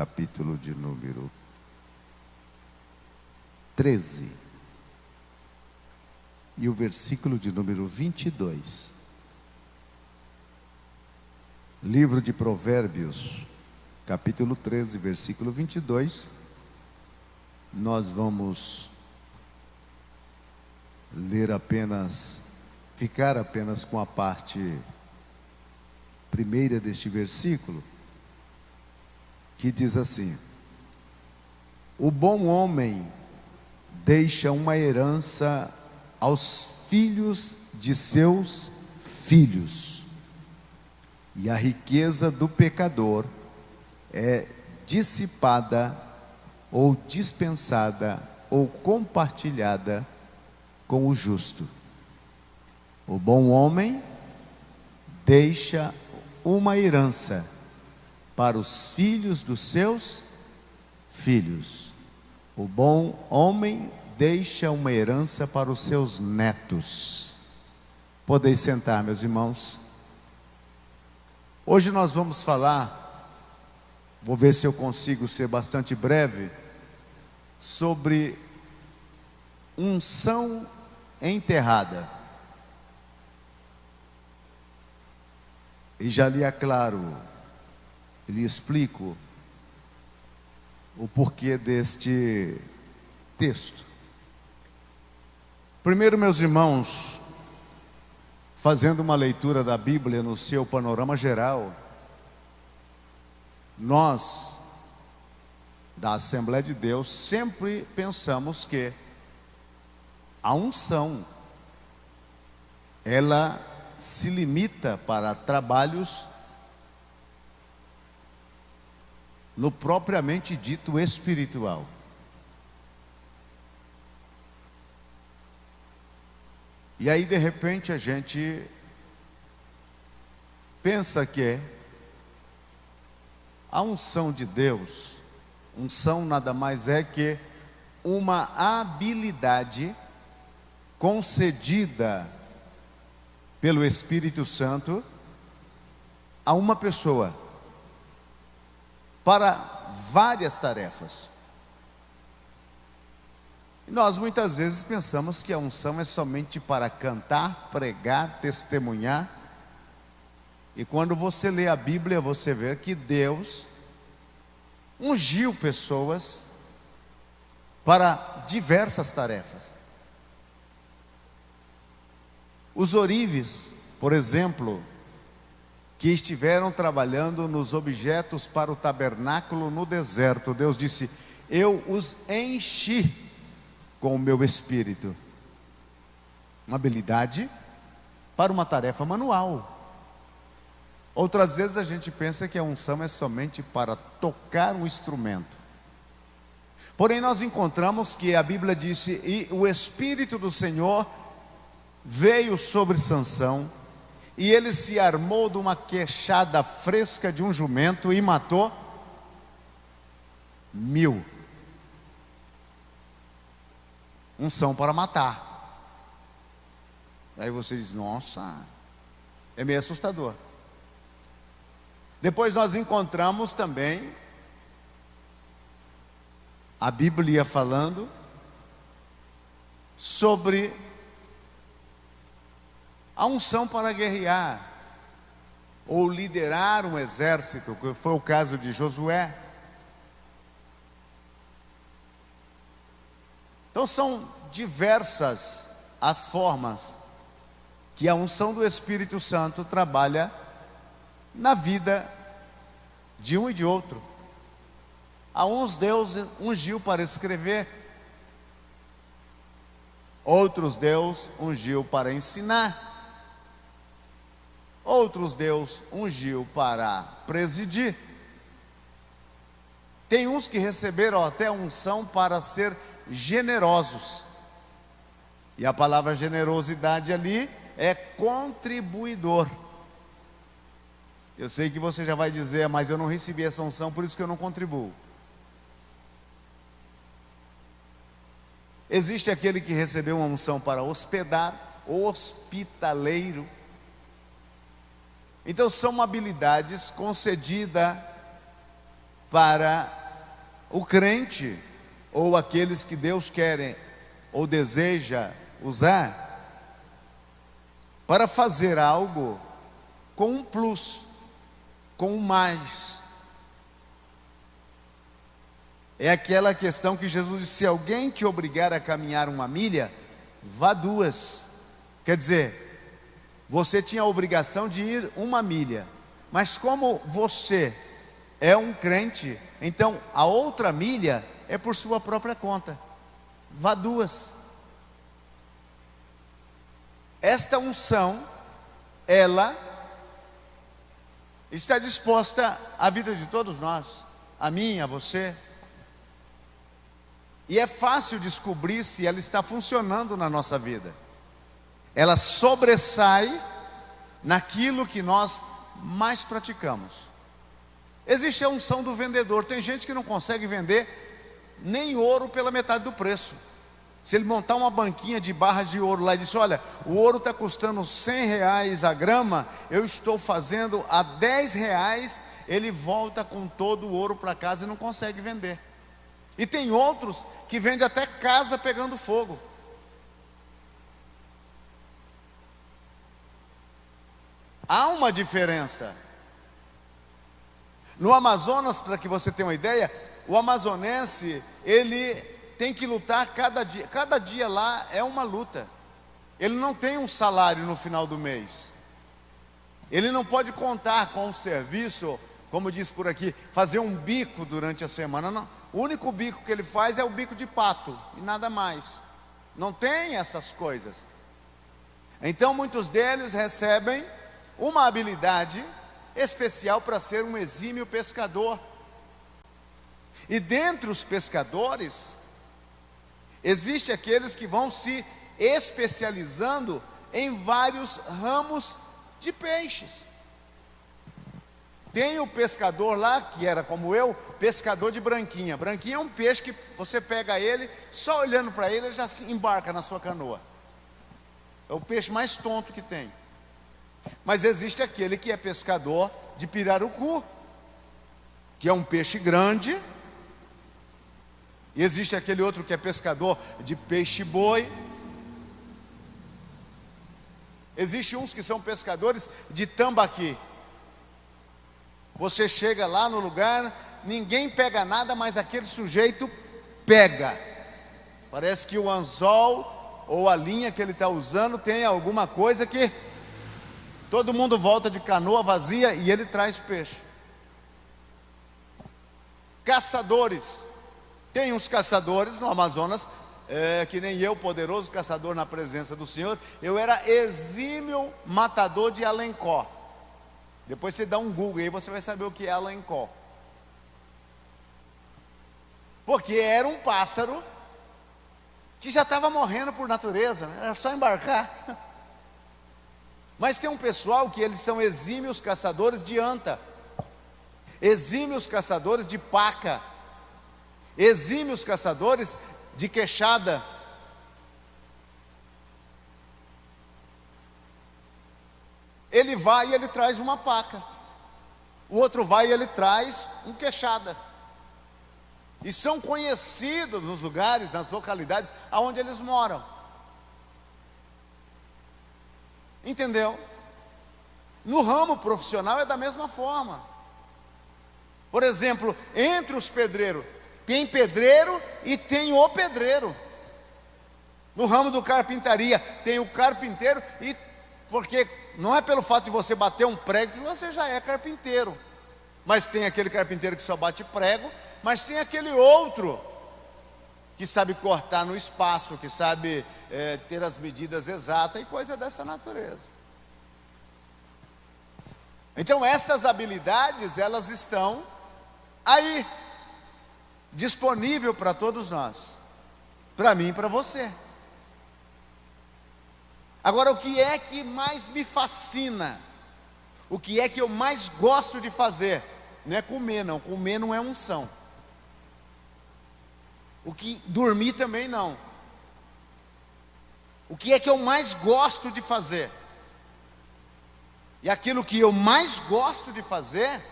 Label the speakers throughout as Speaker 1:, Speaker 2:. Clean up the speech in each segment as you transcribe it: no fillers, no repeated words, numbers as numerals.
Speaker 1: capítulo de número 13 e o versículo de número 22. Livro de Provérbios, capítulo 13, versículo 22. Nós vamos ler ficar apenas com a parte primeira deste versículo, que diz assim: o bom homem deixa uma herança aos filhos de seus filhos, e a riqueza do pecador é dissipada ou dispensada ou compartilhada com o justo. O bom homem deixa uma herança para os filhos dos seus filhos. O bom homem deixa uma herança para os seus netos. Podeis sentar, meus irmãos. Hoje nós vamos falar, vou ver se eu consigo ser bastante breve, sobre unção enterrada. E já lhe aclaro, lhe explico o porquê deste texto. Primeiro, meus irmãos, fazendo uma leitura da Bíblia no seu panorama geral, nós, da Assembleia de Deus, sempre pensamos que a unção, ela se limita para trabalhos no propriamente dito espiritual. E aí de repente a gente pensa que a unção de Deus, unção nada mais é que uma habilidade concedida pelo Espírito Santo a uma pessoa para várias tarefas. E nós muitas vezes pensamos que a unção é somente para cantar, pregar, testemunhar. E quando você lê a Bíblia, você vê que Deus ungiu pessoas para diversas tarefas. Os ourives, por exemplo, que estiveram trabalhando nos objetos para o tabernáculo no deserto, Deus disse: eu os enchi com o meu espírito. Uma habilidade para uma tarefa manual. Outras vezes a gente pensa que a unção é somente para tocar um instrumento. Porém nós encontramos que a Bíblia disse: e o Espírito do Senhor veio sobre Sansão, e ele se armou de uma queixada fresca de um jumento e matou 1000. Unção para matar. Aí você diz: nossa, é meio assustador. Depois nós encontramos também a Bíblia falando sobre a unção para guerrear ou liderar um exército, que foi o caso de Josué. Então são diversas as formas que a unção do Espírito Santo trabalha na vida de um e de outro. A uns Deus ungiu para escrever, outros Deus ungiu para ensinar, outros Deus ungiu para presidir. Tem uns que receberam até unção para ser generosos, e a palavra generosidade ali é contribuidor. Eu sei que você já vai dizer: mas eu não recebi essa unção, por isso que eu não contribuo. Existe aquele que recebeu uma unção para hospedar, hospitaleiro. Então são habilidades concedidas para o crente, ou aqueles que Deus quer ou deseja usar, para fazer algo com um plus, com um mais. É aquela questão que Jesus disse: se alguém te obrigar a caminhar 1 milha, vá 2. Quer dizer, você tinha a obrigação de ir 1 milha, mas como você é um crente, então a outra milha é por sua própria conta. Vá 2. Esta unção, ela está disposta à vida de todos nós, a mim, a você. E é fácil descobrir se ela está funcionando na nossa vida. Ela sobressai naquilo que nós mais praticamos. Existe a unção do vendedor. Tem gente que não consegue vender nem ouro pela metade do preço. Se ele montar uma banquinha de barras de ouro lá e disser: olha, o ouro está custando R$100 a grama, eu estou fazendo a R$10, ele volta com todo o ouro para casa e não consegue vender. E tem outros que vendem até casa pegando fogo. Há uma diferença. No Amazonas, para que você tenha uma ideia, o amazonense, ele tem que lutar cada dia lá é uma luta. Ele não tem um salário no final do mês. Ele não pode contar com um serviço, como diz por aqui, fazer um bico durante a semana. Não. O único bico que ele faz é o bico de pato e nada mais. Não tem essas coisas. Então muitos deles recebem uma habilidade especial para ser um exímio pescador. E dentre os pescadores, existe aqueles que vão se especializando em vários ramos de peixes. Tem o pescador lá, que era como eu, pescador de branquinha. Branquinha é um peixe que você pega ele, só olhando para ele já se embarca na sua canoa. É o peixe mais tonto que tem. Mas existe aquele que é pescador de pirarucu, que é um peixe grande. E existe aquele outro que é pescador de peixe-boi. Existem uns que são pescadores de tambaqui. Você chega lá no lugar, ninguém pega nada, mas aquele sujeito pega. Parece que o anzol ou a linha que ele está usando tem alguma coisa que todo mundo volta de canoa vazia e ele traz peixe. Caçadores. Tem uns caçadores no Amazonas, que nem eu, poderoso caçador na presença do Senhor. Eu era exímio matador de alencó. Depois você dá um Google aí, você vai saber o que é alencó. Porque era um pássaro que já estava morrendo por natureza, era só embarcar. Mas tem um pessoal que eles são exímios caçadores de anta, exímios caçadores de paca, exímios caçadores de queixada. Ele vai e ele traz uma paca, o outro vai e ele traz um queixada. E são conhecidos nos lugares, nas localidades aonde eles moram. Entendeu? No ramo profissional é da mesma forma. Por exemplo, entre os pedreiros, tem pedreiro e tem o pedreiro. No ramo do carpintaria, tem o carpinteiro, e porque não é pelo fato de você bater um prego que você já é carpinteiro. Mas tem aquele carpinteiro que só bate prego, mas tem aquele outro que sabe cortar no espaço, que sabe ter as medidas exatas e coisa dessa natureza. Então essas habilidades, elas estão aí, disponível para todos nós, para mim e para você. Agora, o que é que mais me fascina? O que é que eu mais gosto de fazer? Não é comer não, comer não é unção. Dormir também não. O que é que eu mais gosto de fazer? E aquilo que eu mais gosto de fazer,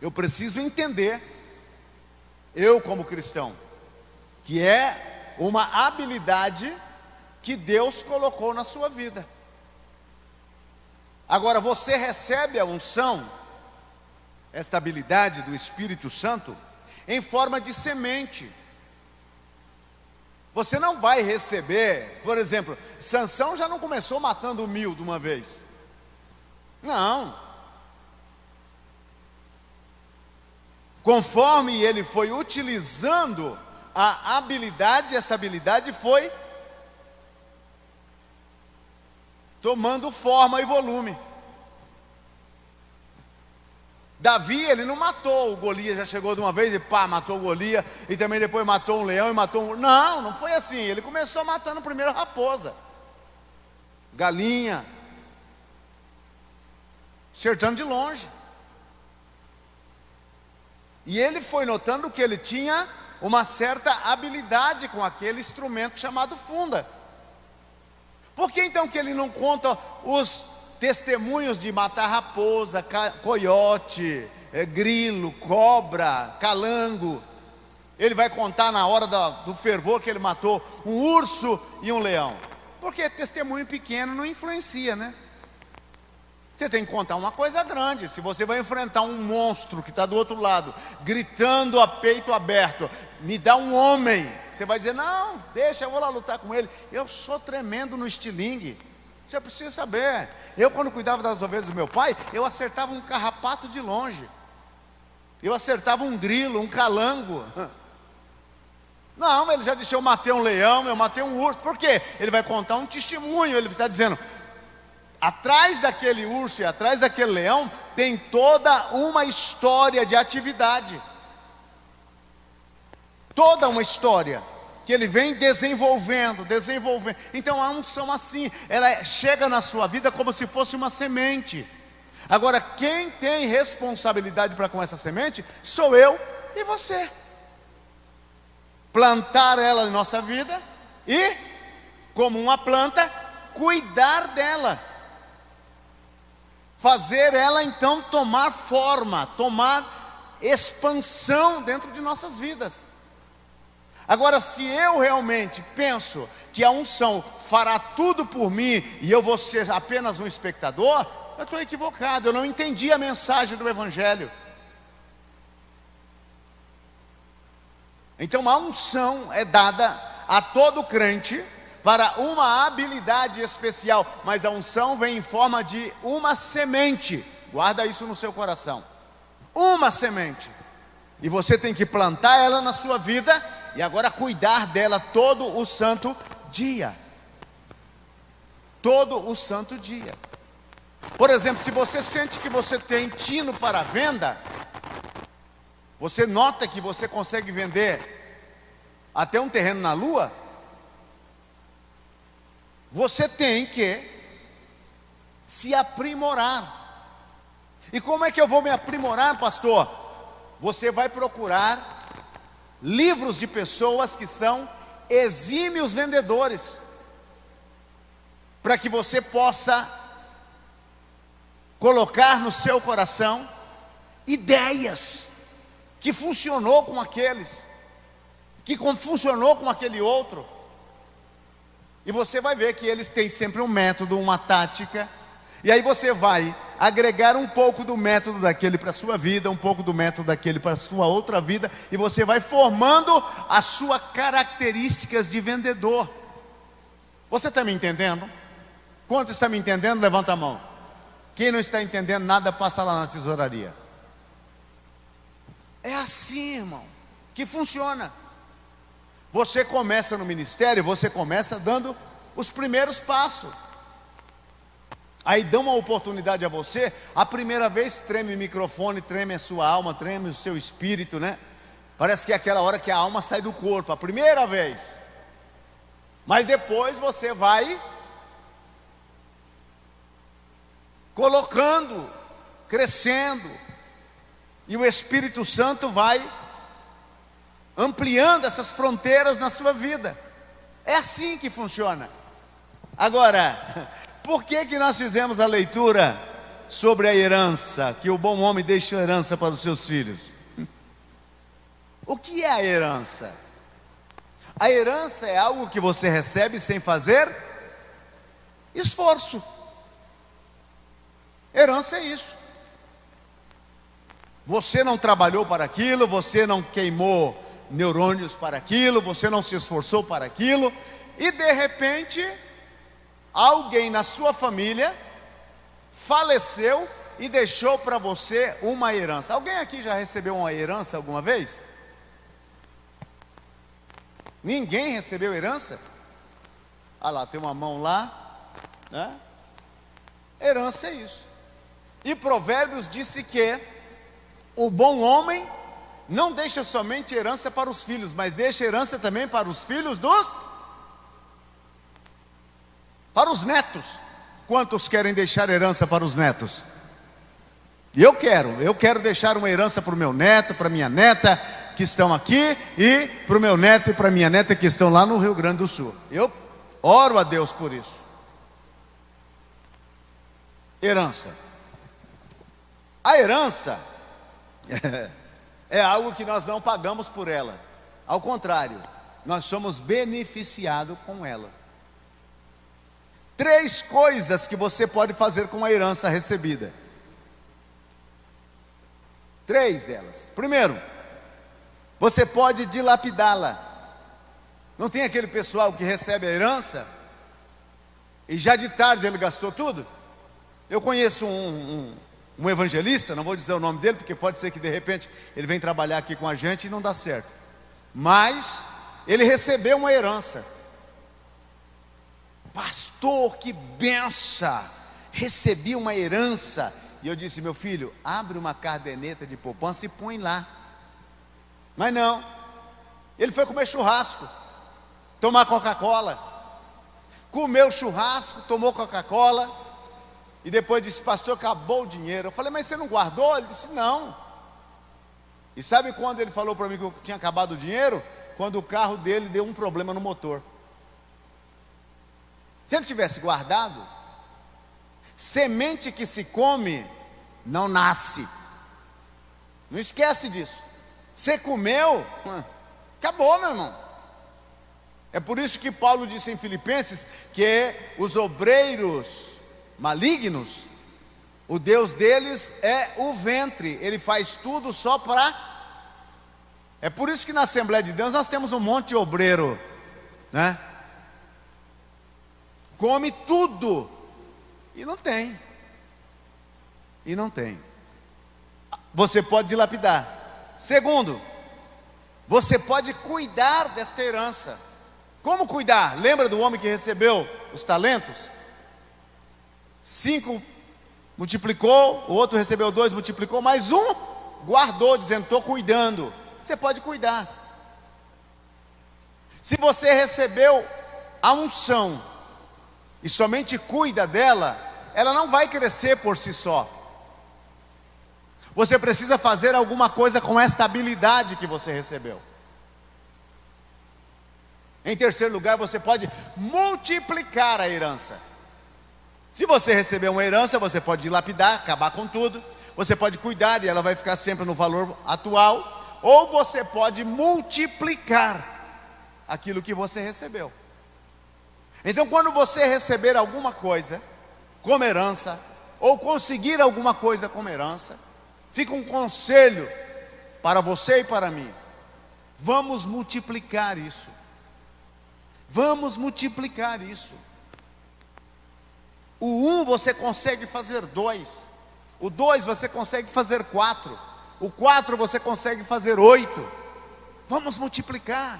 Speaker 1: eu preciso entender Eu como cristão, que é uma habilidade que Deus colocou na sua vida. Agora, você recebe a unção, esta habilidade do Espírito Santo, em forma de semente. Você não vai receber, por exemplo, Sansão já não começou matando 1000 de uma vez. Não. Conforme ele foi utilizando a habilidade, essa habilidade foi tomando forma e volume. Davi, ele não matou o Golias, já chegou de uma vez e pá, matou o Golias, e também depois matou um leão e matou um... Não, não foi assim. Ele começou matando primeiro raposa, galinha, acertando de longe. E ele foi notando que ele tinha uma certa habilidade com aquele instrumento chamado funda. Por que então que ele não conta os testemunhos de matar raposa, coiote, grilo, cobra, calango? Ele vai contar na hora do fervor que ele matou um urso e um leão. Porque testemunho pequeno não influencia, né? Você tem que contar uma coisa grande. Se você vai enfrentar um monstro que está do outro lado, gritando a peito aberto, me dá um homem, você vai dizer, não, deixa, eu vou lá lutar com ele. Eu sou tremendo no estilingue. Você precisa saber. Eu, quando cuidava das ovelhas do meu pai, eu acertava um carrapato de longe. Eu acertava um grilo, um calango. Não, ele já disse, eu matei um leão, eu matei um urso. Por quê? Ele vai contar um testemunho. Ele está dizendo, atrás daquele urso e atrás daquele leão tem toda uma história de atividade. Toda uma história que ele vem desenvolvendo. Então a unção assim, ela chega na sua vida como se fosse uma semente. Agora, quem tem responsabilidade para com essa semente, sou eu e você. Plantar ela em nossa vida e, como uma planta, cuidar dela. Fazer ela então tomar forma, tomar expansão dentro de nossas vidas. Agora, se eu realmente penso que a unção fará tudo por mim e eu vou ser apenas um espectador, eu estou equivocado, eu não entendi a mensagem do Evangelho. Então a unção é dada a todo crente para uma habilidade especial, mas a unção vem em forma de uma semente. Guarda isso no seu coração. Uma semente. E você tem que plantar ela na sua vida e agora cuidar dela todo o santo dia. Todo o santo dia. Por exemplo, se você sente que você tem tino para venda, você nota que você consegue vender até um terreno na lua, você tem que se aprimorar. E como é que eu vou me aprimorar, pastor? Você vai procurar livros de pessoas que são exímios vendedores, para que você possa colocar no seu coração ideias que funcionou com aqueles, que funcionou com aquele outro. E você vai ver que eles têm sempre um método, uma tática. E aí você vai agregar um pouco do método daquele para a sua vida, um pouco do método daquele para a sua outra vida, e você vai formando as suas características de vendedor. Você está me entendendo? Quantos está me entendendo? Levanta a mão. Quem não está entendendo nada, passa lá na tesouraria. É assim, irmão, que funciona. Você começa no ministério, você começa dando os primeiros passos. Aí dão uma oportunidade a você, a primeira vez treme o microfone, treme a sua alma, treme o seu espírito, né? Parece que é aquela hora que a alma sai do corpo, a primeira vez. Mas depois você vai colocando, crescendo, e o Espírito Santo vai ampliando essas fronteiras na sua vida. É assim que funciona. Agora, por que nós fizemos a leitura sobre a herança, que o bom homem deixa a herança para os seus filhos? O que é a herança? A herança é algo que você recebe sem fazer esforço. Herança é isso. Você não trabalhou para aquilo, você não queimou neurônios para aquilo, você não se esforçou para aquilo, e de repente, alguém na sua família faleceu e deixou para você uma herança. Alguém aqui já recebeu uma herança alguma vez? Ninguém recebeu herança? Ah lá, tem uma mão lá, né? Herança é isso. E Provérbios disse que o bom homem não deixa somente herança para os filhos, mas deixa herança também para os filhos para os netos. Quantos querem deixar herança para os netos? Eu quero deixar uma herança para o meu neto, para a minha neta, que estão aqui, e para o meu neto e para a minha neta que estão lá no Rio Grande do Sul. Eu oro a Deus por isso. Herança. A herança é algo que nós não pagamos por ela. Ao contrário, nós somos beneficiados com ela. 3 coisas que você pode fazer com a herança recebida. 3 delas. Primeiro, você pode dilapidá-la. Não tem aquele pessoal que recebe a herança e já de tarde ele gastou tudo? Eu conheço um evangelista, não vou dizer o nome dele, porque pode ser que de repente ele vem trabalhar aqui com a gente e não dá certo. Mas ele recebeu uma herança. Pastor, que benção! Recebi uma herança. E eu disse: meu filho, abre uma caderneta de poupança e põe lá. Mas não, ele foi comer churrasco, tomar Coca-Cola. Comeu churrasco, tomou Coca-Cola, e depois disse: pastor, acabou o dinheiro. Eu falei: mas você não guardou? Ele disse: não. E sabe quando ele falou para mim que eu tinha acabado o dinheiro? Quando o carro dele deu um problema no motor. Se ele tivesse guardado, semente que se come não nasce. Não esquece disso. Você comeu, acabou, meu irmão. É por isso que Paulo disse em Filipenses que os obreiros malignos, o Deus deles é o ventre. Ele faz tudo só para... É por isso que na Assembleia de Deus nós temos um monte de obreiro, né? Come tudo e não tem. E não tem. Você pode dilapidar. Segundo, você pode cuidar desta herança. Como cuidar? Lembra do homem que recebeu os talentos? 5 multiplicou, o outro recebeu 2, multiplicou, mais 1 guardou, dizendo: estou cuidando. Você pode cuidar. Se você recebeu a unção e somente cuida dela, ela não vai crescer por si só. Você precisa fazer alguma coisa com esta habilidade que você recebeu. Em terceiro lugar, você pode multiplicar a herança. Se você receber uma herança, você pode dilapidar, acabar com tudo. Você pode cuidar e ela vai ficar sempre no valor atual. Ou você pode multiplicar aquilo que você recebeu. Então, quando você receber alguma coisa como herança, ou conseguir alguma coisa como herança, fica um conselho para você e para mim: vamos multiplicar isso. Vamos multiplicar isso. O 1 você consegue fazer 2. O 2 você consegue fazer 4. O 4 você consegue fazer 8. Vamos multiplicar.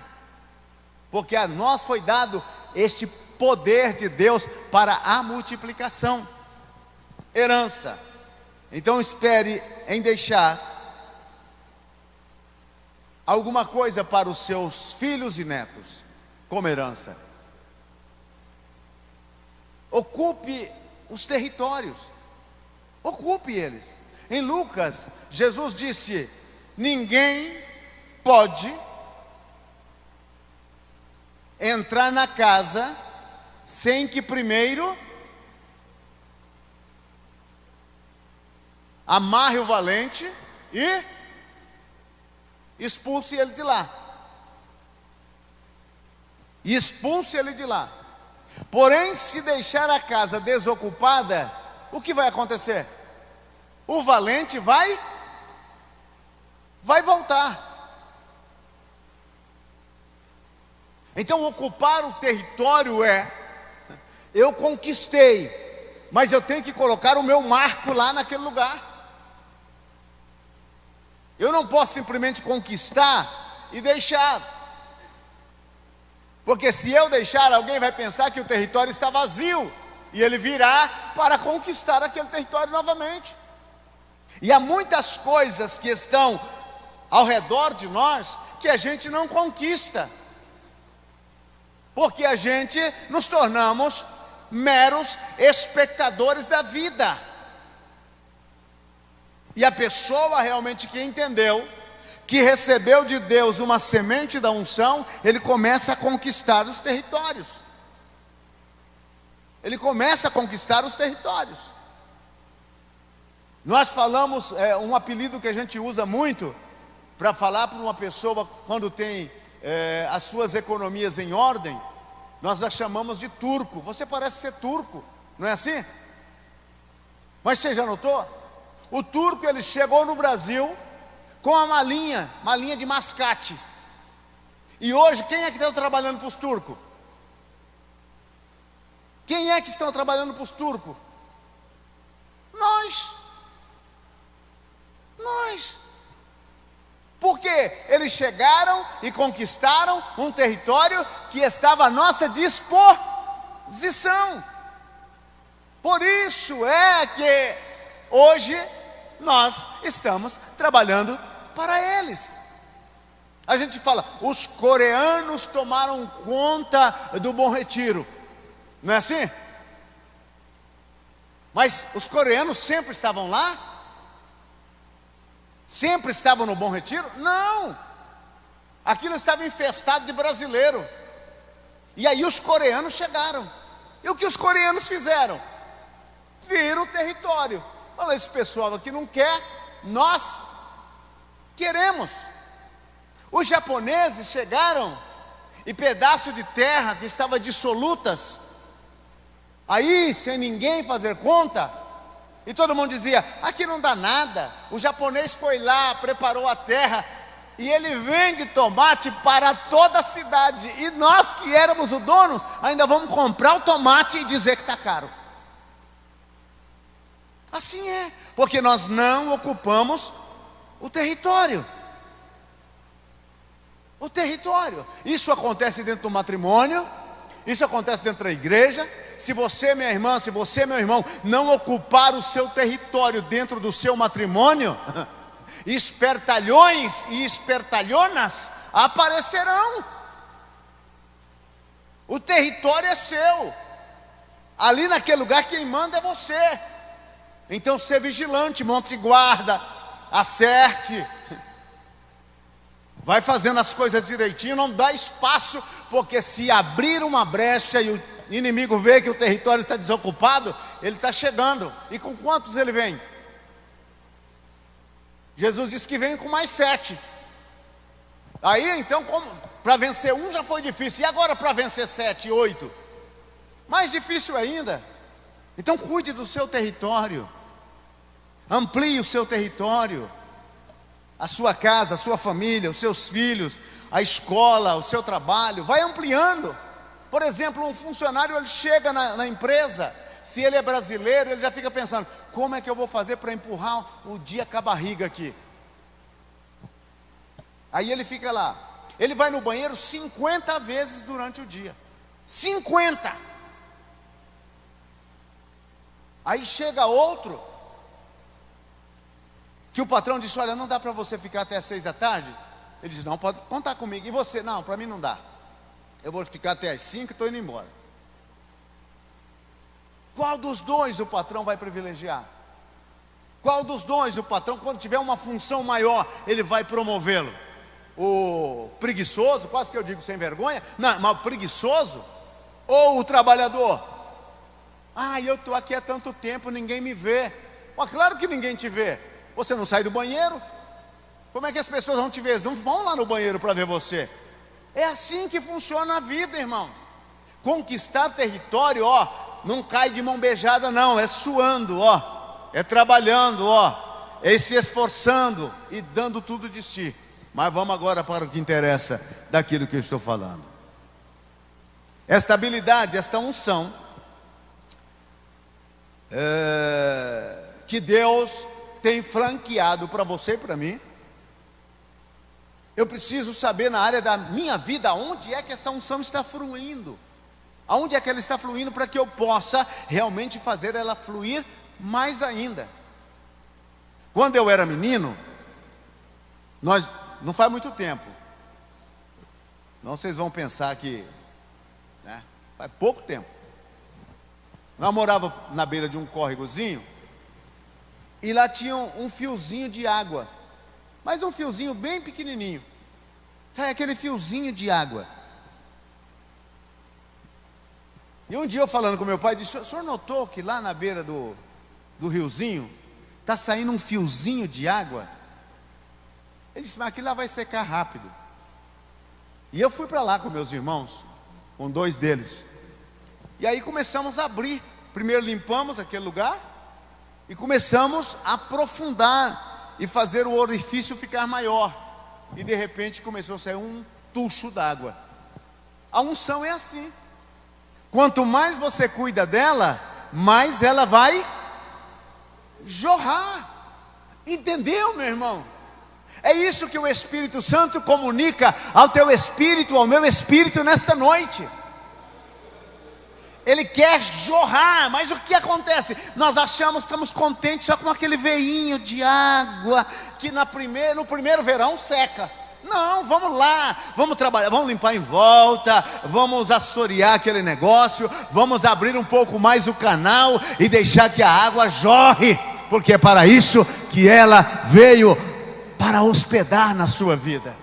Speaker 1: Porque a nós foi dado este poder de Deus para a multiplicação. Herança. Então espere em deixar alguma coisa para os seus filhos e netos como herança. Ocupe os territórios. Ocupe eles. Em Lucas, Jesus disse: ninguém pode entrar na casa sem que primeiro amarre o valente e expulse ele de lá. Expulse ele de lá. Porém, se deixar a casa desocupada, o que vai acontecer? O valente vai voltar. Então, ocupar o território eu conquistei, mas eu tenho que colocar o meu marco lá naquele lugar. Eu não posso simplesmente conquistar e deixar, porque se eu deixar, alguém vai pensar que o território está vazio, e ele virá para conquistar aquele território novamente. E há muitas coisas que estão ao redor de nós que a gente não conquista, porque a gente nos tornamos meros espectadores da vida. E a pessoa realmente que entendeu, que recebeu de Deus uma semente da unção, ele começa a conquistar os territórios. Ele começa a conquistar os territórios. Nós falamos, um apelido que a gente usa muito para falar para uma pessoa quando tem as suas economias em ordem, nós a chamamos de turco. Você parece ser turco, não é assim? Mas você já notou? O turco, ele chegou no Brasil com a malinha de mascate. E hoje, quem é que está trabalhando para os turcos? Quem é que estão trabalhando para os turcos? Nós. Porque eles chegaram e conquistaram um território que estava à nossa disposição. Por isso é que hoje nós estamos trabalhando para eles. A gente fala, os coreanos tomaram conta do Bom Retiro, não é assim? Mas os coreanos sempre estavam lá? Sempre estavam no Bom Retiro? Não! Aquilo estava infestado de brasileiro. E aí os coreanos chegaram. E o que os coreanos fizeram? Viram o território. Olha, esse pessoal aqui não quer, nós queremos. Os japoneses chegaram e pedaço de terra que estava dissolutas, aí sem ninguém fazer conta, e todo mundo dizia, aqui não dá nada. O japonês foi lá, preparou a terra, e ele vende tomate para toda a cidade, e nós que éramos o dono, ainda vamos comprar o tomate e dizer que está caro. Assim é, porque nós não ocupamos o território. O território. Isso acontece dentro do matrimônio, isso acontece dentro da igreja. Se você, minha irmã, se você, meu irmão, não ocupar o seu território dentro do seu matrimônio, espertalhões e espertalhonas aparecerão. O território é seu. Ali naquele lugar quem manda é você. Então seja vigilante, monte guarda, acerte, vai fazendo as coisas direitinho, não dá espaço, porque se abrir uma brecha e o inimigo vê que o território está desocupado, ele está chegando. E com quantos ele vem? Jesus disse que vem com mais 7. Aí então, para vencer um já foi difícil, e agora para vencer 7, 8? Mais difícil ainda. Então cuide do seu território, amplie o seu território, a sua casa, a sua família, os seus filhos, a escola, o seu trabalho, vai ampliando. Por exemplo, um funcionário, ele chega na empresa, se ele é brasileiro, ele já fica pensando, como é que eu vou fazer para empurrar o dia com a barriga aqui? Aí ele fica lá, ele vai no banheiro 50 vezes durante o dia, 50. Aí chega outro, que o patrão disse, olha, não dá para você ficar até as 6 da tarde? Ele diz, não, pode contar comigo. E você? Não, para mim não dá. Eu vou ficar até as 5 e estou indo embora. Qual dos dois o patrão vai privilegiar? Qual dos dois o patrão, quando tiver uma função maior, ele vai promovê-lo? O preguiçoso, quase que eu digo sem vergonha, não, mas o preguiçoso, ou o trabalhador? Ah, eu estou aqui há tanto tempo, ninguém me vê. Mas claro que ninguém te vê. Você não sai do banheiro? Como é que as pessoas vão te ver? Não vão lá no banheiro para ver você. É assim que funciona a vida, irmãos. Conquistar território, ó, não cai de mão beijada não, é suando, ó, é trabalhando, ó, é se esforçando e dando tudo de si. Mas vamos agora para o que interessa daquilo que eu estou falando. Esta habilidade, esta unção, que Deus tem franqueado para você e para mim. Eu preciso saber na área da minha vida onde é que essa unção está fluindo. Aonde é que ela está fluindo para que eu possa realmente fazer ela fluir mais ainda. Quando eu era menino, não faz muito tempo, não vocês vão pensar que, né, faz pouco tempo. Nós morávamos na beira de um córregozinho, e lá tinha um fiozinho de água, mas um fiozinho bem pequenininho. Sabe aquele fiozinho de água? E um dia eu falando com meu pai, disse: o senhor notou que lá na beira do riozinho está saindo um fiozinho de água? Ele disse: mas aquilo lá vai secar rápido. E eu fui para lá com meus irmãos, com 2 deles. E aí começamos a abrir. Primeiro limpamos aquele lugar e começamos a aprofundar e fazer o orifício ficar maior. E de repente começou a sair um tucho d'água. A unção é assim. Quanto mais você cuida dela, mais ela vai jorrar. Entendeu, meu irmão? É isso que o Espírito Santo comunica ao teu espírito, ao meu espírito nesta noite. Ele quer jorrar, mas o que acontece? Nós achamos, estamos contentes só com aquele veinho de água que no primeiro verão seca. Não, vamos lá, vamos trabalhar, vamos limpar em volta, vamos assorear aquele negócio, vamos abrir um pouco mais o canal e deixar que a água jorre, porque é para isso que ela veio, para hospedar na sua vida.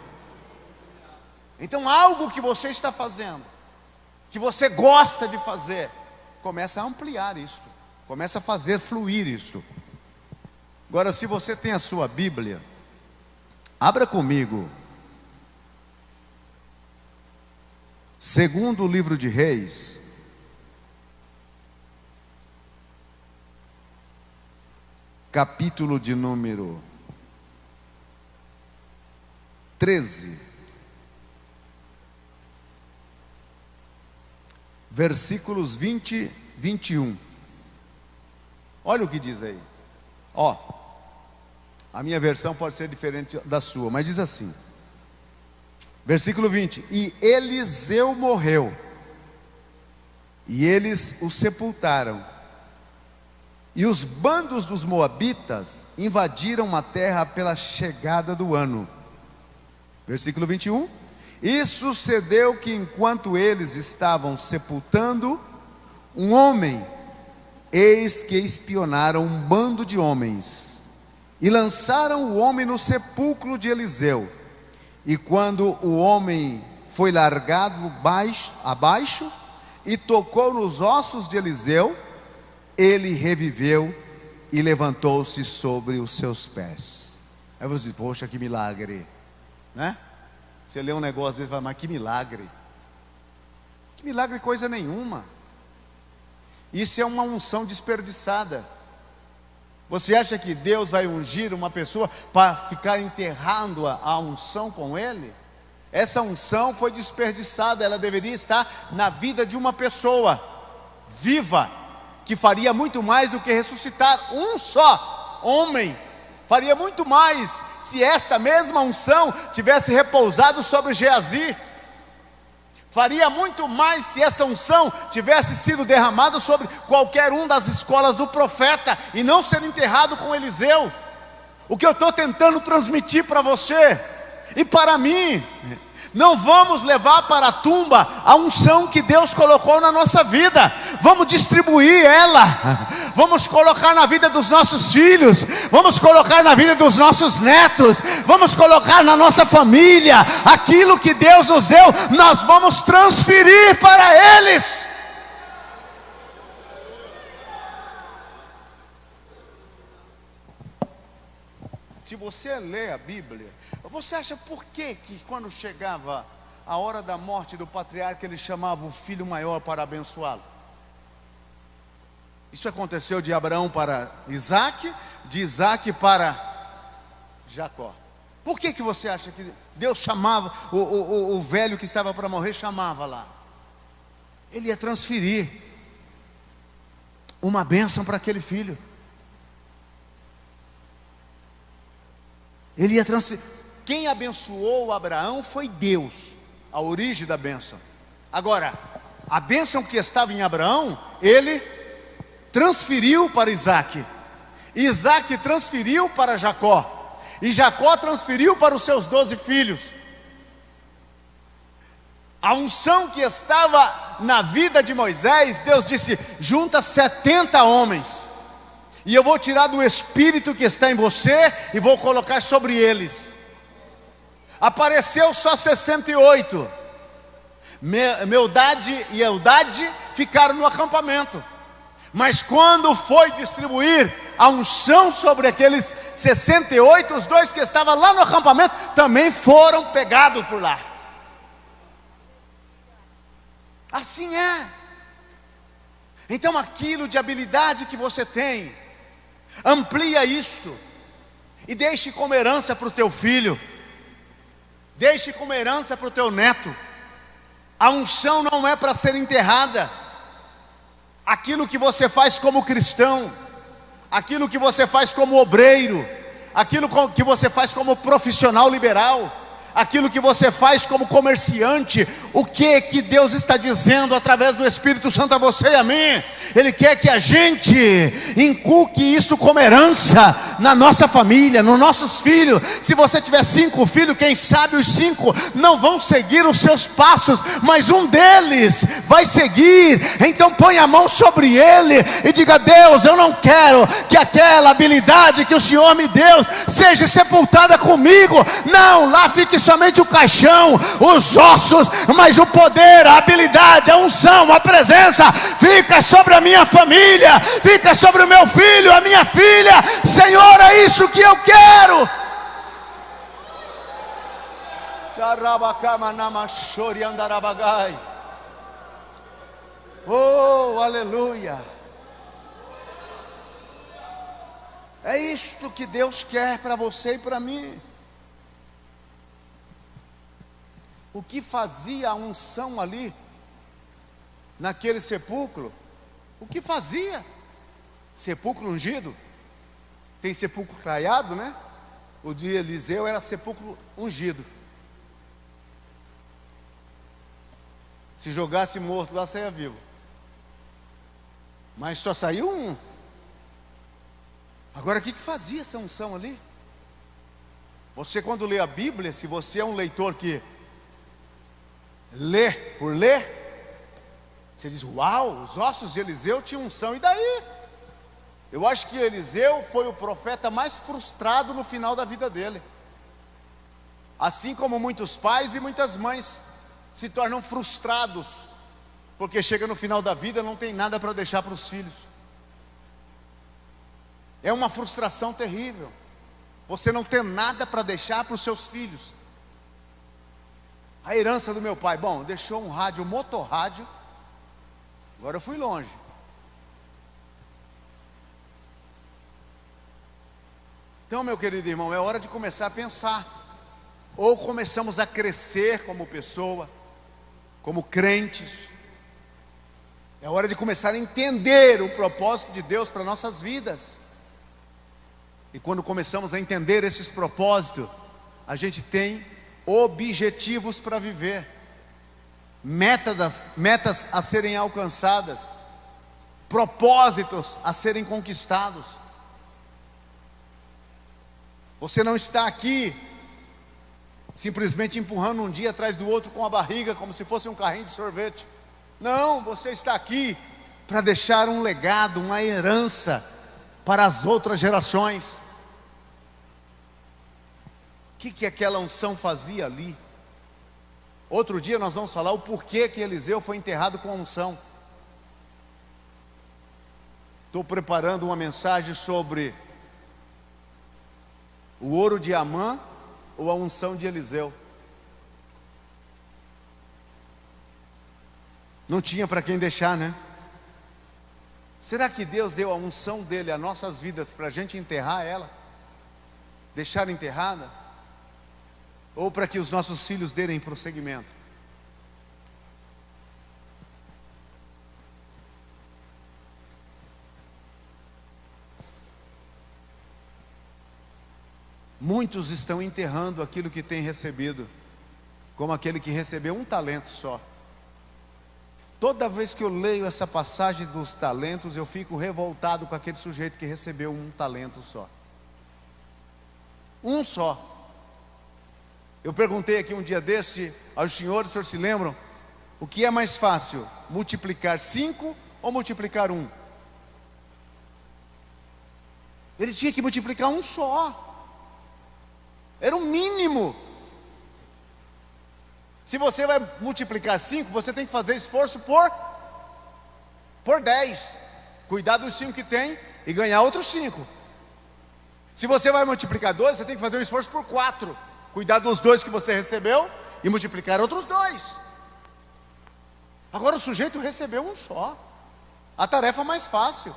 Speaker 1: Então algo que você está fazendo, que você gosta de fazer, começa a ampliar isto, começa a fazer fluir isto. Agora, se você tem a sua Bíblia, abra comigo, segundo o livro de Reis, capítulo de número 13, versículos 20 e 21. Olha o que diz aí. Ó, a minha versão pode ser diferente da sua, mas diz assim, versículo 20: e Eliseu morreu, e eles o sepultaram, e os bandos dos moabitas invadiram a terra pela chegada do ano. Versículo 21: e sucedeu que enquanto eles estavam sepultando um homem, eis que espionaram um bando de homens, e lançaram o homem no sepulcro de Eliseu. E quando o homem foi largado abaixo e tocou nos ossos de Eliseu, ele reviveu e levantou-se sobre os seus pés. Aí você diz: poxa, que milagre, né? Você lê um negócio desse e fala: mas que milagre. Que milagre coisa nenhuma. Isso é uma unção desperdiçada. Você acha que Deus vai ungir uma pessoa para ficar enterrando a unção com ele? Essa unção foi desperdiçada. Ela deveria estar na vida de uma pessoa viva, que faria muito mais do que ressuscitar um só homem. Faria muito mais se esta mesma unção tivesse repousado sobre Geazi. Faria muito mais se essa unção tivesse sido derramada sobre qualquer um das escolas do profeta, e não ser enterrado com Eliseu. O que eu estou tentando transmitir para você e para mim: não vamos levar para a tumba a unção que Deus colocou na nossa vida. Vamos distribuir ela. Vamos colocar na vida dos nossos filhos. Vamos colocar na vida dos nossos netos. Vamos colocar na nossa família. Aquilo que Deus nos deu, nós vamos transferir para eles. Se você lê a Bíblia, você acha por que quando chegava a hora da morte do patriarca, ele chamava o filho maior para abençoá-lo? Isso aconteceu de Abraão para Isaac, de Isaac para Jacó. Por que você acha que Deus chamava, o velho que estava para morrer chamava lá? Ele ia transferir uma bênção para aquele filho. Ele ia transferir. Quem abençoou Abraão foi Deus, a origem da bênção. Agora, a bênção que estava em Abraão, ele transferiu para Isaac. Isaac transferiu para Jacó. E Jacó transferiu para os seus 12 filhos. A unção que estava na vida de Moisés, Deus disse: junta 70 homens, e eu vou tirar do espírito que está em você e vou colocar sobre eles. Apareceu só 68. Meldade e Eldade ficaram no acampamento. Mas quando foi distribuir a unção sobre aqueles 68, os dois que estavam lá no acampamento também foram pegados por lá. Assim é. Então aquilo de habilidade que você tem, amplia isto e deixe como herança para o teu filho, deixe como herança para o teu neto. A unção não é para ser enterrada. Aquilo que você faz como cristão, aquilo que você faz como obreiro, aquilo que você faz como profissional liberal, aquilo que você faz como comerciante, o que Deus está dizendo através do Espírito Santo a você e a mim? Ele quer que a gente inculque isso como herança na nossa família, nos nossos filhos. Se você tiver 5 filhos, quem sabe os 5 não vão seguir os seus passos, mas um deles vai seguir. Então põe a mão sobre ele e diga: Deus, eu não quero que aquela habilidade que o Senhor me deu seja sepultada comigo. Não, lá fique somente o caixão, os ossos, mas o poder, a habilidade, a unção, a presença fica sobre a minha família, fica sobre o meu filho, a minha filha. Senhor, é isso que eu quero. Oh, aleluia. É isto que Deus quer para você e para mim. O que fazia a unção ali, naquele sepulcro? O que fazia? Sepulcro ungido. Tem sepulcro caiado, né? O de Eliseu era sepulcro ungido. Se jogasse morto lá, saía vivo. Mas só saiu um. Agora, o que fazia essa unção ali? Você, quando lê a Bíblia, se você é um leitor que lê por ler, você diz: uau, os ossos de Eliseu tinham unção. E daí? Eu acho que Eliseu foi o profeta mais frustrado no final da vida dele. Assim como muitos pais e muitas mães se tornam frustrados, porque chega no final da vida, não tem nada para deixar para os filhos. É uma frustração terrível. Você não tem nada para deixar para os seus filhos. A herança do meu pai, bom, deixou um rádio, um motorrádio. Agora eu fui longe. Então, meu querido irmão, é hora de começar a pensar. Ou começamos a crescer como pessoa, como crentes. É hora de começar a entender o propósito de Deus para nossas vidas. E quando começamos a entender esses propósitos, a gente tem objetivos para viver, metas a serem alcançadas, propósitos a serem conquistados. Você não está aqui simplesmente empurrando um dia atrás do outro com a barriga, como se fosse um carrinho de sorvete. Não, você está aqui para deixar um legado, uma herança para as outras gerações. O que aquela unção fazia ali? Outro dia nós vamos falar o porquê que Eliseu foi enterrado com a unção. Estou preparando uma mensagem sobre O ouro de Amã ou a unção de Eliseu? Não tinha para quem deixar, né? Será que Deus deu a unção dele às nossas vidas para a gente enterrar ela? Deixar enterrada? Ou para que os nossos filhos derem prosseguimento? Muitos estão enterrando aquilo que têm recebido, como aquele que recebeu um talento só. Toda vez que eu leio essa passagem dos talentos, eu fico revoltado com aquele sujeito que recebeu um talento só. Um só. Eu perguntei aqui um dia desse aos senhores, os senhores se lembram? O que é mais fácil, multiplicar 5 ou multiplicar 1? Ele tinha que multiplicar um só. Era o mínimo. Se você vai multiplicar 5, você tem que fazer esforço por 10. Cuidar dos 5 que tem e ganhar outros 5. Se você vai multiplicar 2, você tem que fazer um esforço por 4. Cuidar dos 2 que você recebeu e multiplicar outros 2. Agora o sujeito recebeu um só. A tarefa mais fácil.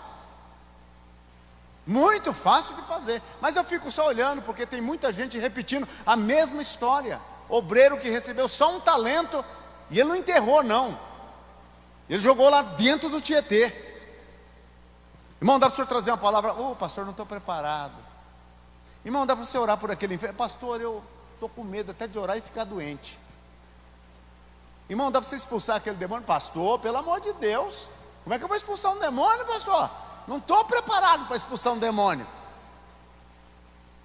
Speaker 1: Muito fácil de fazer. Mas eu fico só olhando, porque tem muita gente repetindo a mesma história. Obreiro que recebeu só um talento, e ele não enterrou não. Ele jogou lá dentro do Tietê. Irmão, dá para o senhor trazer uma palavra? Pastor, não estou preparado. Irmão, dá para você orar por aquele enfermo? Pastor, eu estou com medo até de orar e ficar doente. Irmão, dá para você expulsar aquele demônio? Pastor, pelo amor de Deus, como é que eu vou expulsar um demônio, pastor? Não estou preparado para expulsar um demônio.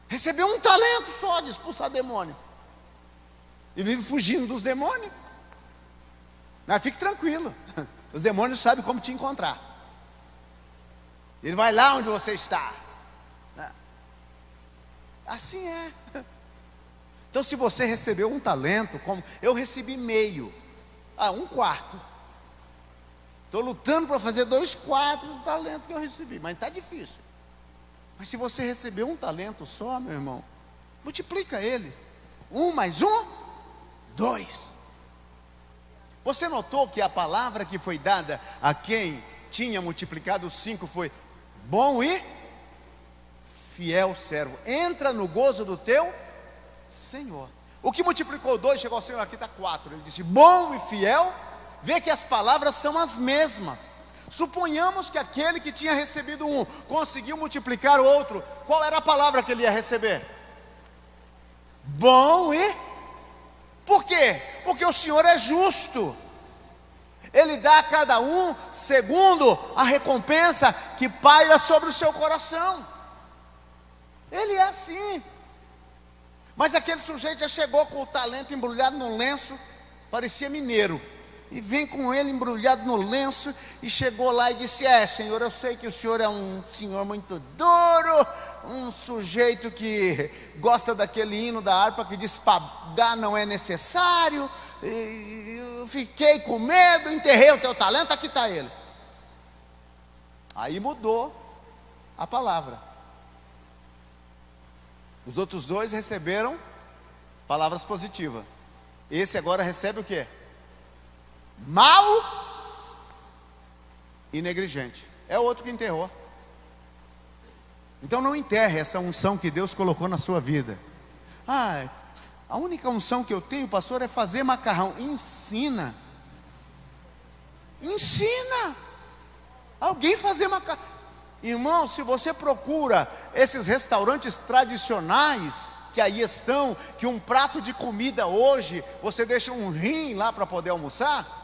Speaker 1: Recebeu um talento só de expulsar demônio. E vive fugindo dos demônios. Mas fique tranquilo, os demônios sabem como te encontrar. Ele vai lá onde você está. Assim é. Então se você recebeu um talento, como eu recebi meio, 1/4. Estou lutando para fazer 2/4 do talento que eu recebi, mas está difícil. Mas se você recebeu um talento só, meu irmão, multiplica ele. 1 mais 1, 2. Você notou que a palavra que foi dada a quem tinha multiplicado 5 foi: bom e fiel servo, entra no gozo do teu Senhor. O que multiplicou 2 chegou ao Senhor, aqui está 4. Ele disse bom e fiel. Vê que as palavras são as mesmas. Suponhamos que aquele que tinha recebido 1 conseguiu multiplicar o outro. Qual era a palavra que ele ia receber? Bom e... Por quê? Porque o Senhor é justo. Ele dá a cada um segundo a recompensa que paira sobre o seu coração. Ele é assim. Mas aquele sujeito já chegou com o talento embrulhado no lenço, parecia mineiro. E vem com ele embrulhado no lenço, e chegou lá e disse: Senhor, eu sei que o Senhor é um senhor muito duro, um sujeito que gosta daquele hino da harpa que diz: pagar não é necessário, e eu fiquei com medo, enterrei o teu talento, aqui está ele. Aí mudou a palavra. Os outros 2 receberam palavras positivas. Esse agora recebe o quê? Mal e negligente. É o outro que enterrou. Então não enterre essa unção que Deus colocou na sua vida. A única unção que eu tenho, pastor, é fazer macarrão. Ensina. Alguém fazer macarrão. Irmão, se você procura esses restaurantes tradicionais que aí estão, que um prato de comida hoje, você deixa um rim lá para poder almoçar.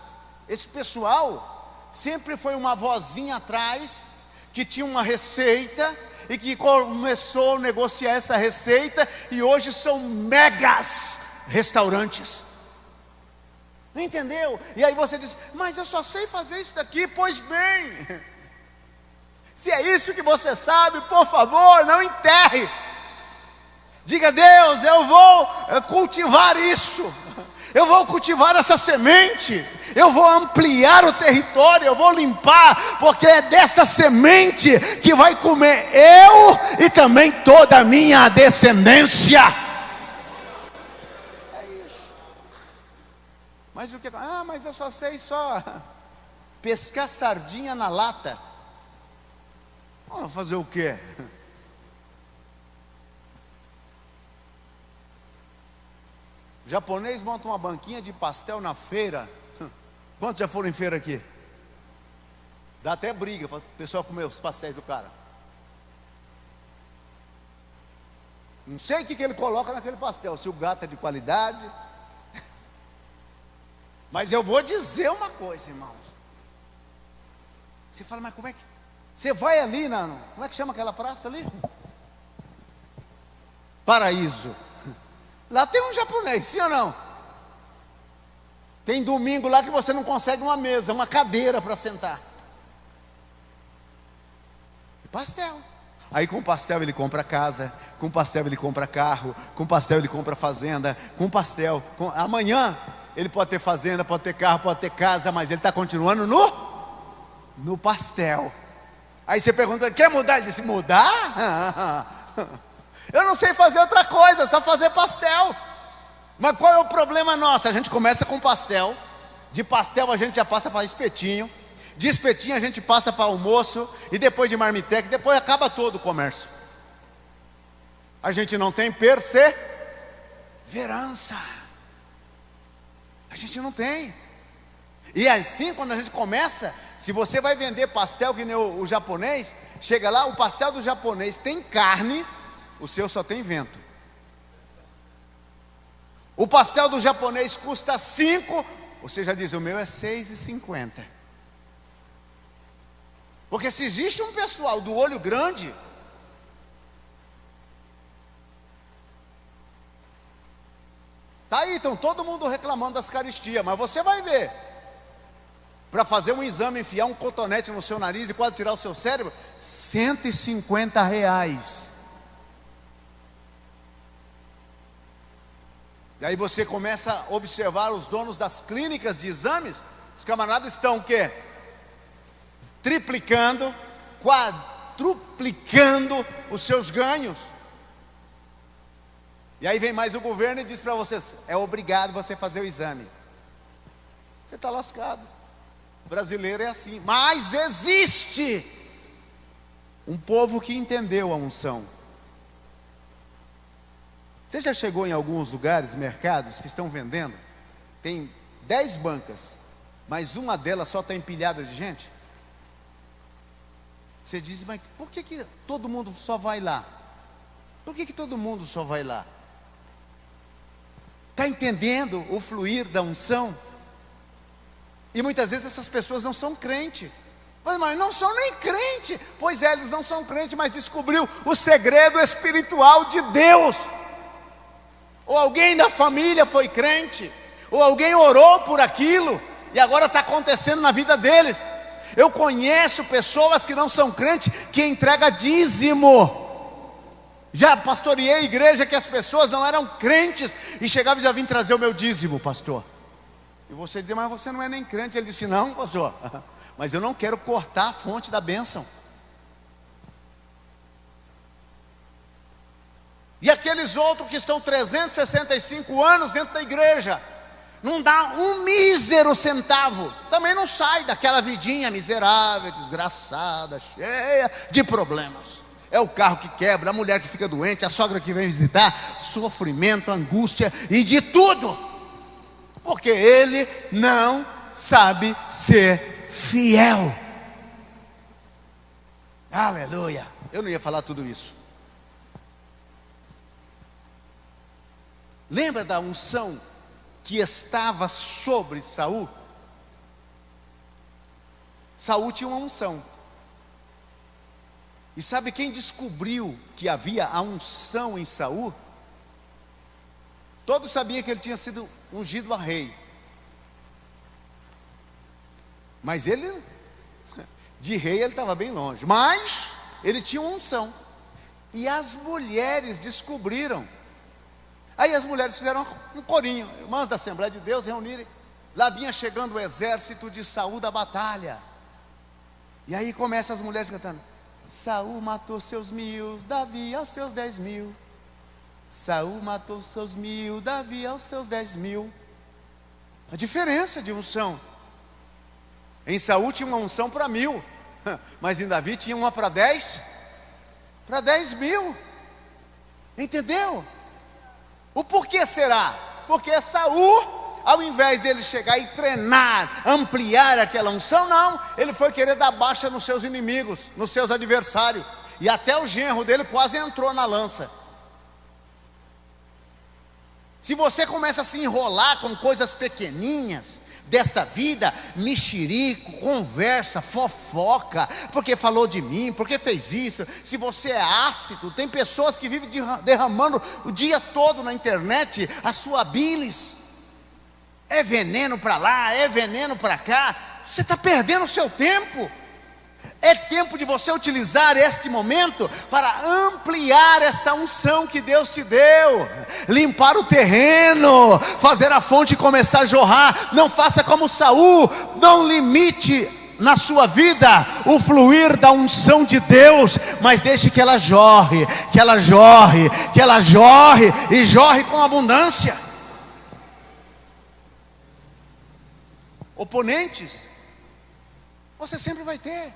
Speaker 1: Esse pessoal sempre foi uma vozinha atrás, que tinha uma receita, e que começou a negociar essa receita, e hoje são megas restaurantes. Entendeu? E aí você diz: mas eu só sei fazer isso daqui. Pois bem, se é isso que você sabe, por favor, não enterre. Diga: Deus, eu vou cultivar isso. Eu vou cultivar essa semente, eu vou ampliar o território, eu vou limpar, porque é desta semente que vai comer eu e também toda a minha descendência. É isso. Mas o que? Mas eu só sei pescar sardinha na lata. Vamos fazer o quê? O japonês monta uma banquinha de pastel na feira. Quantos já foram em feira aqui? Dá até briga para o pessoal comer os pastéis do cara. Não sei o que ele coloca naquele pastel, se o gato é de qualidade. Mas eu vou dizer uma coisa, irmãos. Você fala, mas como é que... Você vai ali, como é que chama aquela praça ali? Paraíso. Lá tem um japonês, sim ou não? Tem domingo lá que você não consegue uma mesa, uma cadeira para sentar. Pastel. Aí com pastel ele compra casa, com pastel ele compra carro, com pastel ele compra fazenda, com pastel. Amanhã ele pode ter fazenda, pode ter carro, pode ter casa, mas ele está continuando no pastel. Aí você pergunta, quer mudar? Ele disse, mudar? Eu não sei fazer outra coisa, só fazer pastel. Mas qual é o problema nosso? A gente começa com pastel. De pastel a gente já passa para espetinho. De espetinho a gente passa para almoço. E depois de marmitex, depois acaba todo o comércio. A gente não tem perseverança. A gente não tem. E assim, quando a gente começa, se você vai vender pastel que nem o japonês, chega lá, o pastel do japonês tem carne, o seu só tem vento. O pastel do japonês custa 5, você já diz, o meu é 6,50. Porque se existe um pessoal do olho grande, tá aí, então todo mundo reclamando das caristia, mas você vai ver, para fazer um exame, enfiar um cotonete no seu nariz e quase tirar o seu cérebro, R$150. E aí você começa a observar os donos das clínicas de exames, os camaradas estão o quê? Triplicando, quadruplicando os seus ganhos. E aí vem mais o governo e diz para vocês, é obrigado você fazer o exame. Você está lascado. O brasileiro é assim. Mas existe um povo que entendeu a unção. Você já chegou em alguns lugares, mercados, que estão vendendo? Tem 10 bancas, mas uma delas só está empilhada de gente? Você diz, mas por que todo mundo só vai lá? Por que todo mundo só vai lá? Está entendendo o fluir da unção? E muitas vezes essas pessoas não são crentes. Mas não são nem crente. Pois é, eles não são crentes, mas descobriu o segredo espiritual de Deus. Ou alguém da família foi crente, ou alguém orou por aquilo, e agora está acontecendo na vida deles. Eu conheço pessoas que não são crentes, que entregam dízimo. Já pastoreei a igreja que as pessoas não eram crentes, e chegavam e já vim trazer o meu dízimo, pastor. E você dizia, mas você não é nem crente. Ele disse, não, pastor, mas eu não quero cortar a fonte da bênção. E aqueles outros que estão 365 anos dentro da igreja, não dá um mísero centavo, também não sai daquela vidinha miserável, desgraçada, cheia de problemas. É o carro que quebra, a mulher que fica doente, a sogra que vem visitar, sofrimento, angústia e de tudo, porque ele não sabe ser fiel. Aleluia. Eu não ia falar tudo isso. Lembra da unção que estava sobre Saul? Saul tinha uma unção. E sabe quem descobriu que havia a unção em Saul? Todos sabiam que ele tinha sido ungido a rei. Mas ele, de rei ele estava bem longe. Mas ele tinha uma unção. E as mulheres descobriram. Aí as mulheres fizeram um corinho, irmãs da Assembleia de Deus reunirem. Lá vinha chegando o exército de Saul da batalha. E aí começam as mulheres cantando: Saul matou seus 1000, Davi aos seus 10.000. Saul matou seus 1000, Davi aos seus 10.000. A diferença de unção. Em Saul tinha uma unção para 1000, mas em Davi tinha uma para 10.000. Entendeu? O porquê será? Porque Saul, ao invés dele chegar e treinar, ampliar aquela unção, não, ele foi querer dar baixa nos seus inimigos, nos seus adversários, e até o genro dele quase entrou na lança. Se você começa a se enrolar com coisas pequeninhas desta vida, mexerico, conversa, fofoca, porque falou de mim, porque fez isso. Se você é ácido, tem pessoas que vivem derramando o dia todo na internet a sua bilis. É veneno para lá, é veneno para cá. Você está perdendo o seu tempo. É tempo de você utilizar este momento para ampliar esta unção que Deus te deu, limpar o terreno, fazer a fonte começar a jorrar. Não faça como Saul, não limite na sua vida o fluir da unção de Deus, mas deixe que ela jorre, que ela jorre, que ela jorre, e jorre com abundância. Oponentes, você sempre vai ter.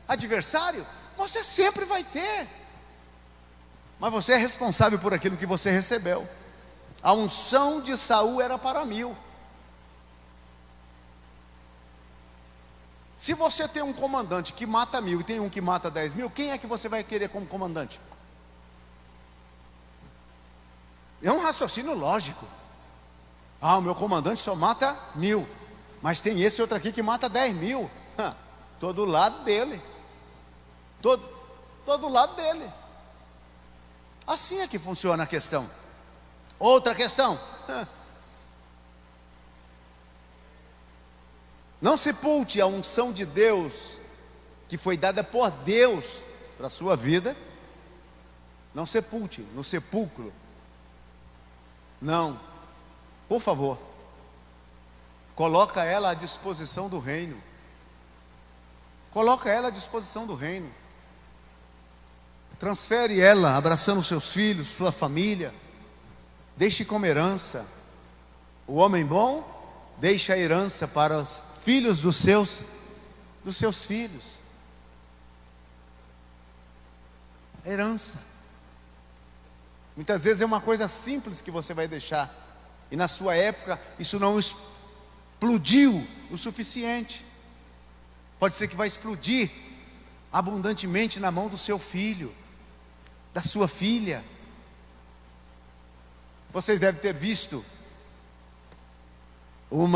Speaker 1: Adversário, você sempre vai ter. Mas você é responsável por aquilo que você recebeu. A unção de Saul era para 1000. Se você tem um comandante que mata 1000 e tem um que mata 10.000, quem é que você vai querer como comandante? É um raciocínio lógico. O meu comandante só mata 1000, mas tem esse outro aqui que mata 10.000. Todo lado dele. Todo lado dele. Assim é que funciona a questão. Outra questão: não sepulte a unção de Deus que foi dada por Deus para a sua vida. Não sepulte no sepulcro. Não, por favor, coloca ela à disposição do reino. Coloca ela à disposição do reino. Transfere ela, abraçando seus filhos, sua família. Deixe como herança. O homem bom deixa a herança para os filhos dos seus filhos. Herança. Muitas vezes é uma coisa simples que você vai deixar, e na sua época isso não explodiu o suficiente. Pode ser que vai explodir abundantemente na mão do seu filho, da sua filha. Vocês devem ter visto um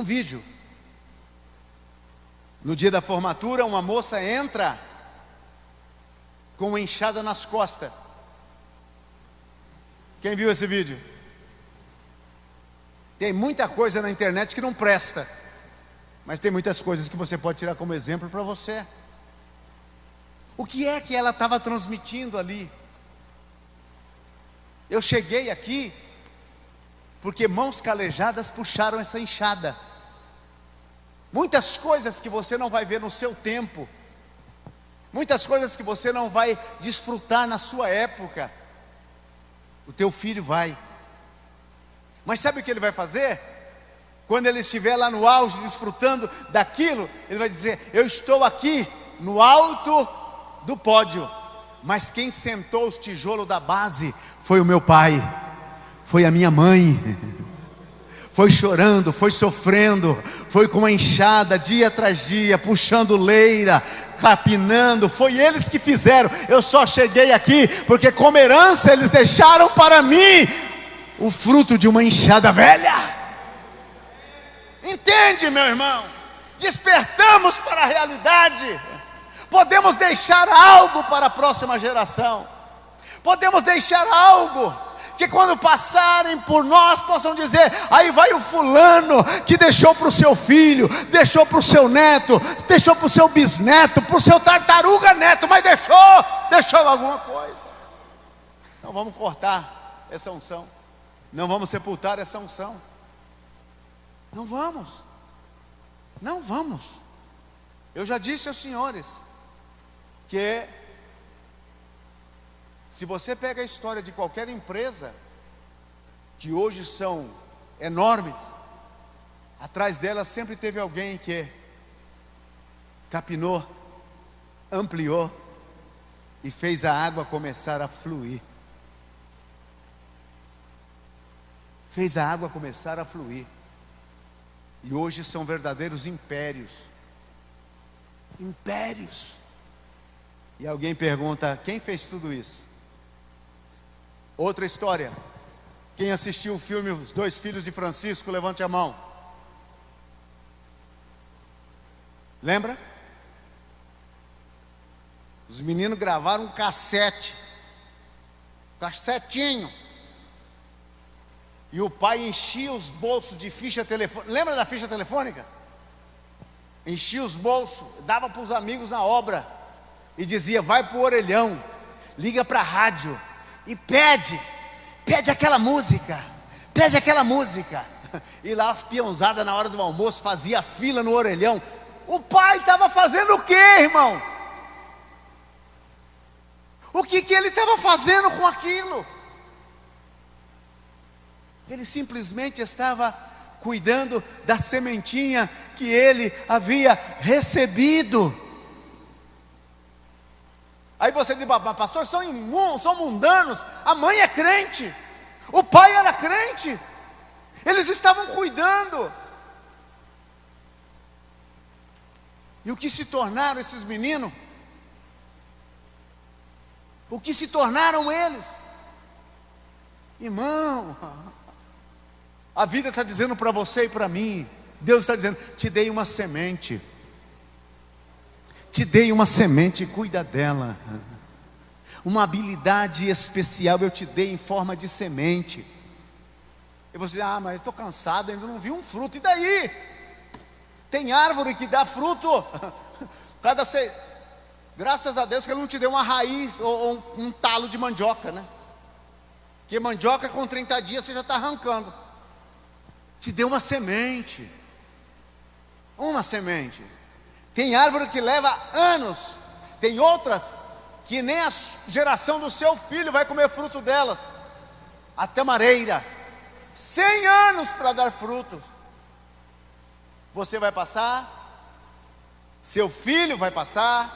Speaker 1: vídeo. No dia da formatura, uma moça entra com uma enxada nas costas. Quem viu esse vídeo? Tem muita coisa na internet que não presta, mas tem muitas coisas que você pode tirar como exemplo para você. O que é que ela estava transmitindo ali? Eu cheguei aqui porque mãos calejadas puxaram essa enxada. Muitas coisas que você não vai ver no seu tempo, muitas coisas que você não vai desfrutar na sua época, o teu filho vai. Mas sabe o que ele vai fazer? Quando ele estiver lá no auge, desfrutando daquilo, ele vai dizer: eu estou aqui no alto do pódio, mas quem sentou os tijolos da base foi o meu pai, foi a minha mãe. Foi chorando, foi sofrendo, foi com uma enxada dia atrás dia, puxando leira, capinando. Foi eles que fizeram. Eu só cheguei aqui porque como herança eles deixaram para mim o fruto de uma enxada velha. Entende, meu irmão? Despertamos para a realidade. Podemos deixar algo para a próxima geração. Podemos deixar algo que quando passarem por nós possam dizer: aí vai o fulano que deixou para o seu filho, deixou para o seu neto, deixou para o seu bisneto, para o seu tartaruga neto, mas deixou alguma coisa. Então vamos cortar essa unção, não vamos sepultar essa unção. Não vamos. Não vamos. Eu já disse aos senhores que se você pega a história de qualquer empresa que hoje são enormes, atrás delas sempre teve alguém que capinou, ampliou e fez a água começar a fluir. Fez a água começar a fluir. E hoje são verdadeiros impérios. Impérios. E alguém pergunta: quem fez tudo isso? Outra história. Quem assistiu o filme Os Dois Filhos de Francisco, levante a mão. Lembra? Os meninos gravaram um cassetinho. E o pai enchia os bolsos de ficha telefônica. Lembra da ficha telefônica? Enchia os bolsos, dava para os amigos na obra e dizia: vai para o orelhão, liga para a rádio e pede aquela música, E lá as peãozadas na hora do almoço fazia fila no orelhão. O pai estava fazendo o quê, irmão? O que ele estava fazendo com aquilo? Ele simplesmente estava cuidando da sementinha que ele havia recebido. Aí você diz: pastor, são mundanos. A mãe é crente, o pai era crente. Eles estavam cuidando. E o que se tornaram esses meninos? O que se tornaram eles? Irmão, a vida está dizendo para você e para mim, Deus está dizendo: te dei uma semente. Te dei uma semente, cuida dela. Uma habilidade especial eu te dei em forma de semente. E você diz: mas estou cansado, ainda não vi um fruto. E daí? Tem árvore que dá fruto. Graças a Deus que Ele não te deu uma raiz ou um talo de mandioca, né? Porque mandioca com 30 dias você já está arrancando. Te deu uma semente. Uma semente. Tem árvore que leva anos. Tem outras que nem a geração do seu filho vai comer fruto delas. A tamareira, 100 anos para dar frutos. Você vai passar, seu filho vai passar,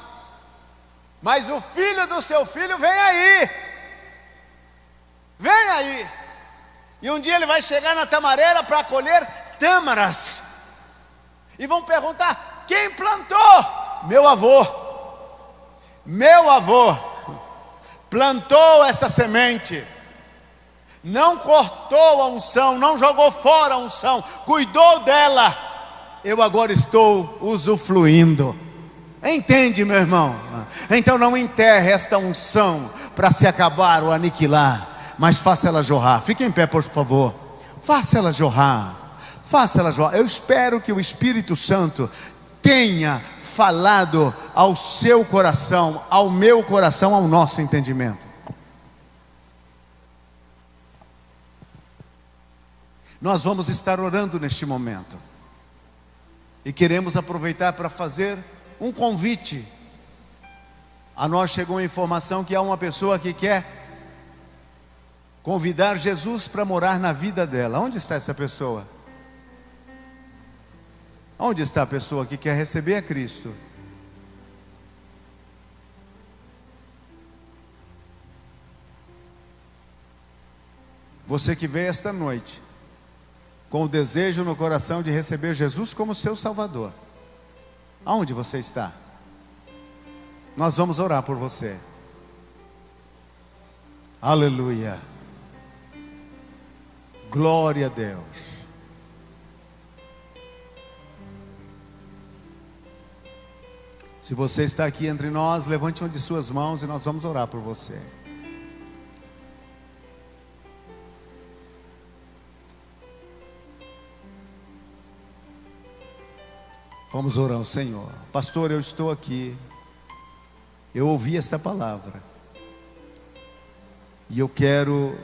Speaker 1: mas o filho do seu filho vem aí. Vem aí. E um dia ele vai chegar na tamareira para colher tâmaras. E vão perguntar: quem plantou? Meu avô. Meu avô plantou essa semente. Não cortou a unção, não jogou fora a unção, cuidou dela. Eu agora estou usufruindo. Entende, meu irmão? Então não enterre esta unção para se acabar ou aniquilar, mas faça ela jorrar. Fique em pé, por favor. Faça ela jorrar. Faça ela jorrar. Eu espero que o Espírito Santo tenha falado ao seu coração, ao meu coração, ao nosso entendimento. Nós vamos estar orando neste momento. E queremos aproveitar para fazer um convite. A nós chegou a informação que há uma pessoa que quer convidar Jesus para morar na vida dela. Onde está essa pessoa? Onde está a pessoa que quer receber a Cristo? Você que veio esta noite com o desejo no coração de receber Jesus como seu Salvador, aonde você está? Nós vamos orar por você. Aleluia. Glória a Deus. Se você está aqui entre nós, levante uma de suas mãos e nós vamos orar por você. Vamos orar ao Senhor. Pastor, eu estou aqui. Eu ouvi esta palavra. E eu quero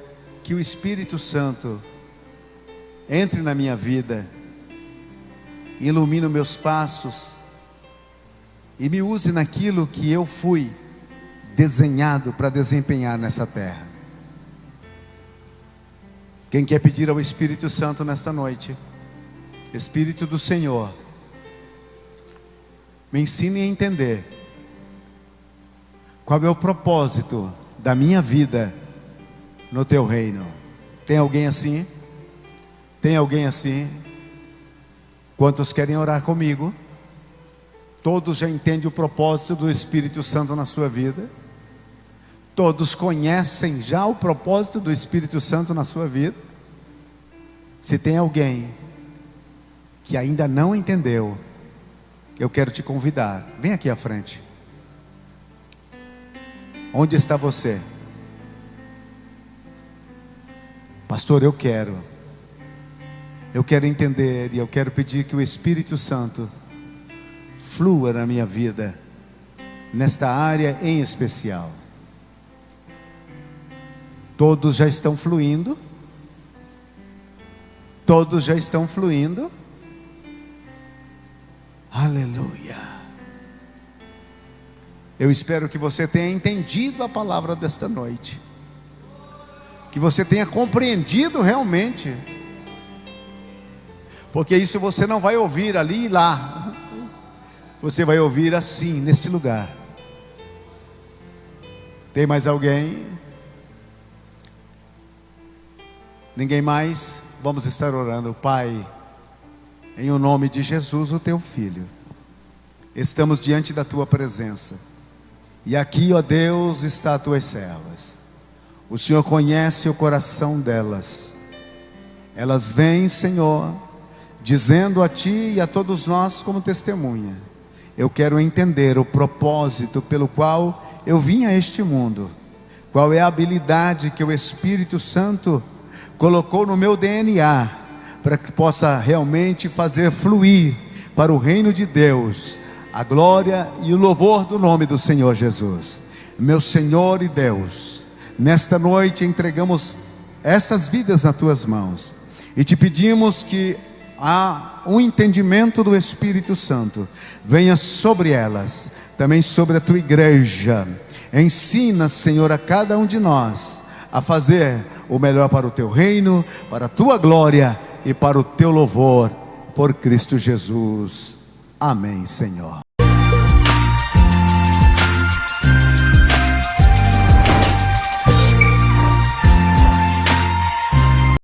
Speaker 1: que o Espírito Santo entre na minha vida, ilumine os meus passos e me use naquilo que eu fui desenhado para desempenhar nessa terra. Quem quer pedir ao Espírito Santo nesta noite? Espírito do Senhor, me ensine a entender qual é o propósito da minha vida no teu reino. Tem alguém assim? Tem alguém assim? Quantos querem orar comigo? Todos já entendem o propósito do Espírito Santo na sua vida? Todos conhecem já o propósito do Espírito Santo na sua vida? Se tem alguém que ainda não entendeu, eu quero te convidar. Vem aqui à frente. Onde está você? Pastor, eu quero entender, e eu quero pedir que o Espírito Santo flua na minha vida, nesta área em especial. Todos já estão fluindo? Todos já estão fluindo? Aleluia. Eu espero que você tenha entendido a palavra desta noite, que você tenha compreendido realmente, porque isso você não vai ouvir ali e lá, você vai ouvir assim, neste lugar. Tem mais alguém? Ninguém mais? Vamos estar orando. Pai, em o nome de Jesus, o teu Filho, estamos diante da tua presença, e aqui, ó Deus, está as tuas servas. O Senhor conhece o coração delas. Elas vêm, Senhor, dizendo a Ti e a todos nós como testemunha: eu quero entender o propósito pelo qual eu vim a este mundo. Qual é a habilidade que o Espírito Santo colocou no meu DNA, para que possa realmente fazer fluir para o reino de Deus a glória e o louvor do nome do Senhor Jesus. Meu Senhor e Deus, nesta noite entregamos estas vidas nas tuas mãos e te pedimos que um entendimento do Espírito Santo venha sobre elas, também sobre a tua igreja. Ensina, Senhor, a cada um de nós a fazer o melhor para o teu reino, para a tua glória e para o teu louvor, por Cristo Jesus. Amém, Senhor.